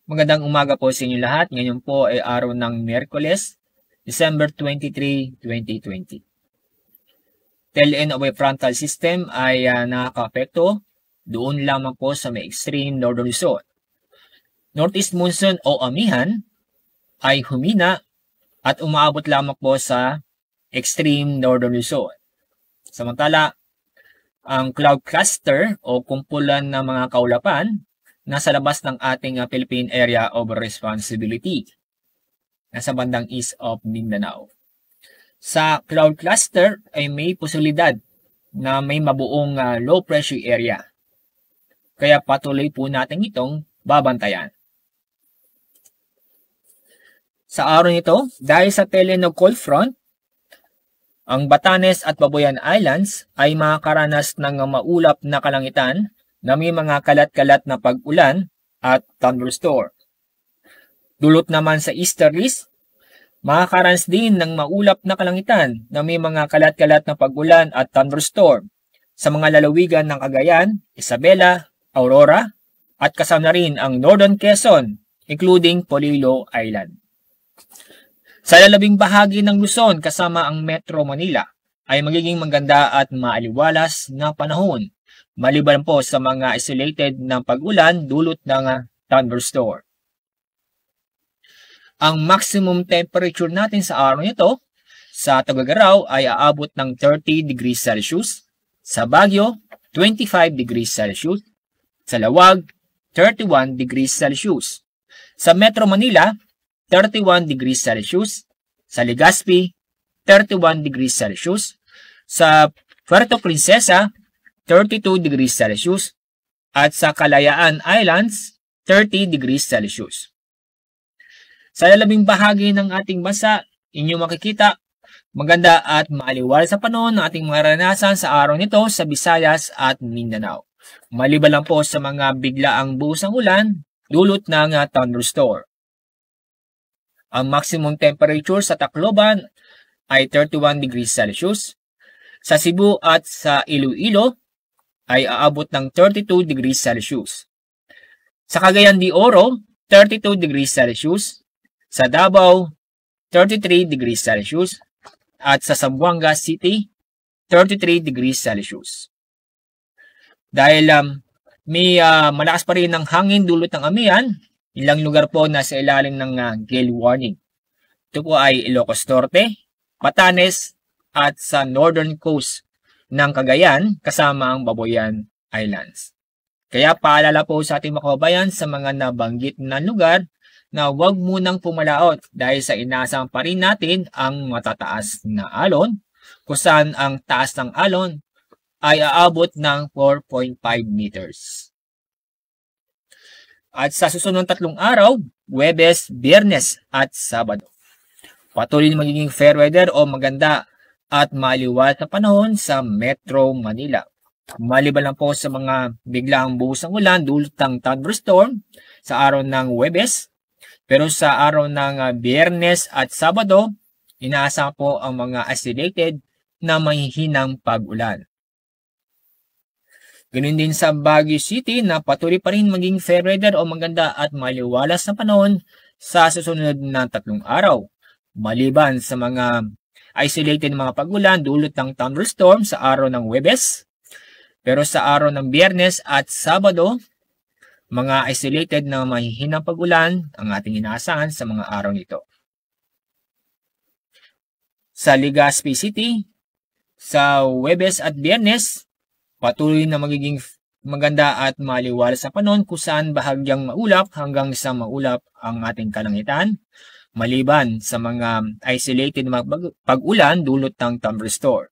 Magandang umaga po sa inyo lahat. Ngayon po ay araw ng Miyerkules, December 23, 2020. Tail end of a frontal system ay nakaka-apekto doon lamang po sa may extreme northern Luzon. Northeast monsoon o amihan ay humina at umaabot lamang po sa extreme northern Luzon. Samantala, ang cloud cluster o kumpulan ng mga kaulapan nasa labas ng ating Philippine Area of Responsibility, nasa bandang east of Mindanao. Sa cloud cluster ay may posibilidad na may mabuong low pressure area. Kaya patuloy po natin itong babantayan. Sa araw nito, dahil sa tail end of cold front, ang Batanes at Babuyan Islands ay makakaranas ng maulap na kalangitan na may mga kalat-kalat na pag-ulan at thunderstorm. Dulot naman sa easterlies, makakaranas din ng maulap na kalangitan na may mga kalat-kalat na pag-ulan at thunderstorm sa mga lalawigan ng Cagayan, Isabela, Aurora, at kasama rin ang Northern Quezon, including Polillo Island. Sa lalabing bahagi ng Luzon kasama ang Metro Manila ay magiging maganda at maaliwalas na panahon, maliban po sa mga isolated na pag-ulan dulot ng thunderstorm. Ang maximum temperature natin sa araw nito sa Tuguegarao ay aabot ng 30 degrees Celsius, sa Baguio 25 degrees Celsius, sa Lawag 31 degrees Celsius, sa Metro Manila 31 degrees Celsius, sa Legazpi 31 degrees Celsius, sa Puerto Princesa 32 degrees Celsius, at sa Kalayaan Islands 30 degrees Celsius. Sa lalabing bahagi ng ating bansa, inyong makikita maganda at maaliwalas sa panahon ng ating maranasan sa araw nito sa Visayas at Mindanao. Maliban lang po sa mga biglaang buhos ng ulan dulot ng thunderstorm. Ang maximum temperature sa Tacloban ay 31 degrees Celsius. Sa Cebu at sa Iloilo ay aabot ng 32 degrees Celsius. Sa Cagayan de Oro, 32 degrees Celsius. Sa Davao, 33 degrees Celsius. At sa Zamboanga City, 33 degrees Celsius. Dahil may malakas pa rin ng hangin dulot ng amihan, ilang lugar po nasa ilalim ng gale warning. Ito po ay Ilocos Norte, Batanes, at sa northern coast ng Cagayan kasama ang Babuyan Islands. Kaya paalala po sa ating mga kababayan sa mga nabanggit na lugar na huwag munang pumalaot dahil sa inaasang pa rin natin ang matataas na alon kung saan ang taas ng alon ay aabot ng 4.5 meters. At sa susunod 3 araw, Huwebes, Biyernes at Sabado, patuloy na magiging fair weather o maganda at maliwanag na panahon sa Metro Manila. Maliban lang po sa mga biglaang buhos ng ulan dulot ng thunderstorm sa araw ng Huwebes, pero sa araw ng Biyernes at Sabado, inaasahan po ang mga isolated na mahihinang pag-ulan. Ganun din sa Baguio City na patuloy pa rin maging fair weather o maganda at maliwalas na panahon sa susunod na 3 araw. Maliban sa mga isolated na mga pag-ulan dulot ng thunderstorm sa araw ng Huwebes, pero sa araw ng Biyernes at Sabado, mga isolated na mahihinang pag-ulan ang ating inaasahan sa mga araw nito. Sa Legazpi City, sa Huwebes at Biyernes, patuloy na magiging maganda at maliwalas sa panahon kung saan bahagyang maulap hanggang sa maulap ang ating kalangitan, maliban sa mga isolated na pag-ulan dulot ng thunderstorm.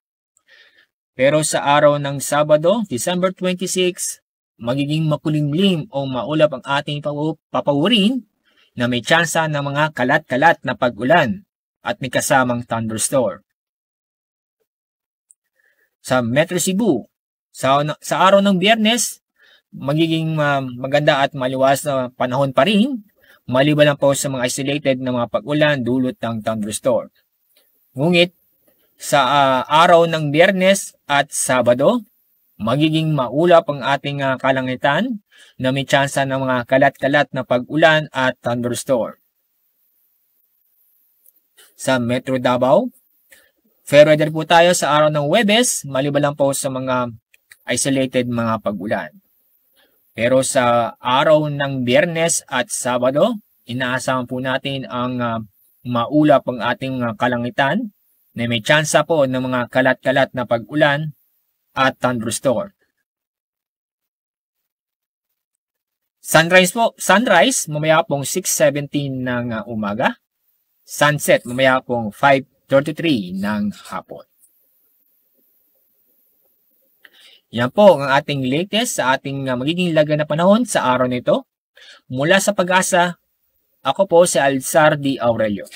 Pero sa araw ng Sabado, December 26, magiging makulimlim o maulap ang ating papawirin na may tsansa ng mga kalat-kalat na pag-ulan at may kasamang thunderstorm. Sa Metro Cebu, sa araw ng Biyernes, magiging maganda at maliwalas na panahon pa rin, maliban lang po sa mga isolated na mga pag-ulan dulot ng thunderstorm. Ngunit sa araw ng Biyernes at Sabado, magiging maulap ang ating kalangitan na may tsansa ng mga kalat-kalat na pag-ulan at thunderstorm. Sa Metro Davao, fair weather po tayo sa araw ng Huwebes, maliban lang po sa mga isolated mga pag-ulan. Pero sa araw ng Biyernes at Sabado, inaasahan po natin ang maulap ang ating kalangitan na may tsansa po ng mga kalat-kalat na pag-ulan at thunderstorm. Sunrise mamaya pong 6:17 ng umaga. Sunset mamaya pong 5:33 ng hapon. Yan po ang ating latest sa ating magiging lagay na panahon sa araw nito. Mula sa Pag-asa, ako po si Alzar D. Aurelio.